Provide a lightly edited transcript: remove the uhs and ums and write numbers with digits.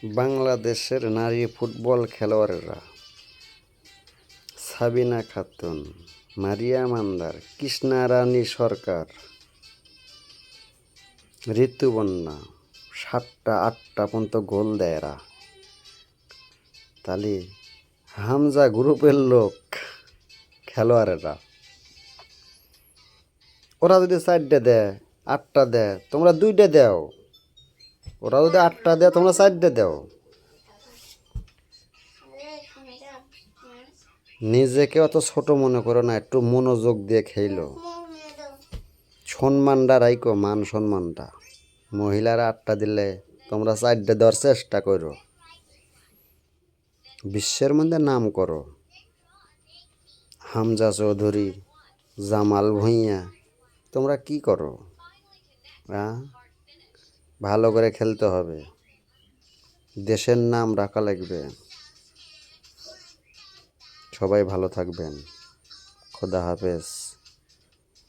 বাংলাদেশের নারী ফুটবল খেলোয়াড়েরা সাবিনা খাতুন, মারিয়া মান্দার, কৃষ্ণা রানী সরকার, ঋতুপর্ণা 7টা 8টা পর্যন্ত গোল দেয় এরা। তাহলে হামজা গ্রুপের লোক খেলোয়াড়েরা, ওরা যদি 4টে দেয় 8টা দেয়, তোমরা 2টে দাও। ওরা যদি 8টা দেয় তোমরা 4টে দাও। নিজেকে অত ছোট মনে করো না, একটু মনোযোগ দিয়ে খেলো। সম্মানটা রাইকো, মান সম্মানটা। মহিলারা 8টা দিলে তোমরা 4টে দেওয়ার চেষ্টা করো, বিশ্বের মধ্যে নাম করো। হামজা চৌধুরী, জামাল ভুঁইয়া, তোমরা কি করো? ভালো করে খেলতে হবে, দেশের নাম রাখা লাগবে। সবাই ভালো থাকবেন। খোদা হাফেজ।